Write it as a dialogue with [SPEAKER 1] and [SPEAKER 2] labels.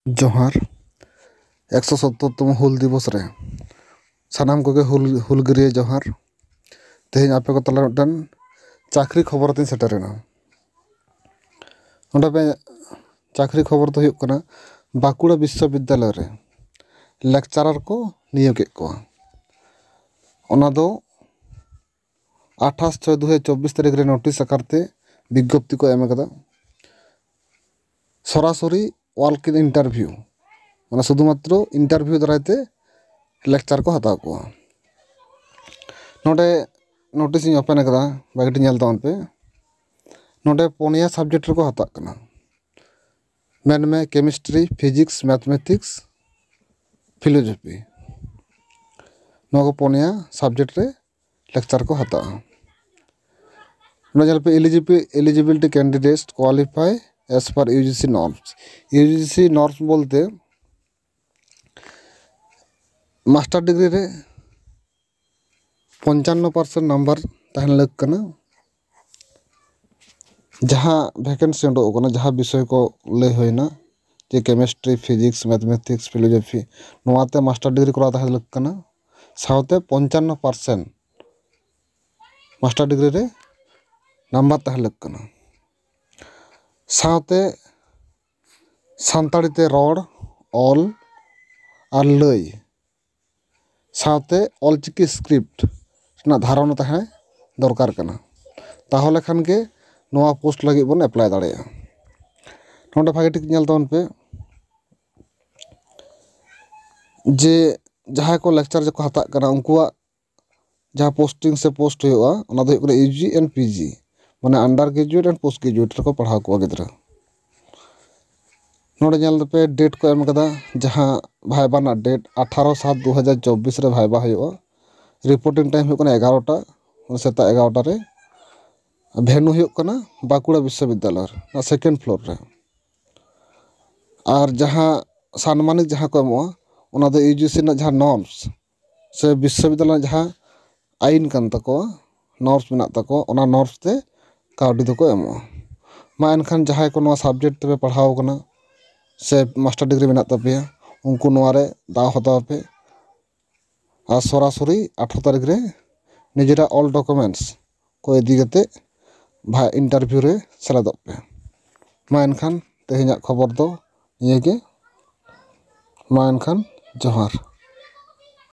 [SPEAKER 1] जोहार 170तम हुल दिवस रे सानाम को हुलगिरिया जोहार तेज आपे को तला मिटन चाकरी खबर तीन सेटरेना ओंडे पे चाकरी खबर तो हुयुग कना बांकुड़ा विश्वविद्यालय रे लेक्चरार को नियोगेद को ओना दो 28/6/2024 तारीख रे नोटिस आकारते विज्ञप्ति को एम कदा सरासरि वाल्क इन इंटरव्यू माने शुधुमात्र इंटरव्यू दारायते लेक्चर को हताव को नोडे नोटिस इन ओपन कदा बागटी नेल तावन पे नोडे पोनिया सब्जेक्ट को हताव कना मेन में केमिस्ट्री फिजिक्स मैथमेटिक्स फिलोसफी नो पोनिया सब्जेक्ट रे लेक्चर को हताव नोजल पे eligibility candidates qualify as per UGC norms बोलते मास्टर डिग्री रे 55% नंबर तहन लग कना जहाँ वैकेंसी उडोकना जहाँ विषय को ले होइना जे केमिस्ट्री फिजिक्स मैथमेटिक्स फिलोसफी नोआते मास्टर डिग्री करा तहन लग कना साउते 55% मास्टर डिग्री रे नंबर तहन लग कना साउते सानताड़ी ते रड़ ऑल और लय साउते ऑलचिकी स्क्रिप्ट ना धारणा तहे दरकार कना ताहले खान के नोआ पोस्ट लगे बन अप्लाई दाड़ेया नोंडे भागे ठीक नेल तावन पे जे जहाँ को लेक्चर जो हता कना उनकुआ जहाँ पोस्टिंग से पोस्ट हुआ ओना दो हुकना यूजी एंड पीजी माने under graduate and post graduate को पढ़ाव को गिद्रा नोडे नेल पे डेट को एम कदा जहाँ भाईबा ना डेट 18/7/2024 रे भाईबा हुआ रिपोर्टिंग टाइम हुकना 11टा सेता 11टा रे भेन्यू हुकना बांकुड़ा विश्वविद्यालय सेकेंड फ्लोर रे और जहाँ सम्मानित जहाँ को एमोआ ओना दो यूजीसी ना जहाँ नॉर्म्स से विश्वविद्यालय जहाँ आईन कान तको नॉर्म्स मेना तको ओना नॉर्म्स ते काउडी दो को एमोआ मा एनखान जहाँ को नोआ सब्जेक्ट ते पढ़ाव कना से मास्टर डिग्री मेना तपेया उनको नोआरे दाव हताव पे और सरासरि 18 तारीख रे निजेरा ऑल डॉक्यूमेंट्स को इदी कते भाई इंटरव्यू रे सेलेदो पे मा एनखान तेहेñाग खबर दो निये गे मा एनखान जोहार।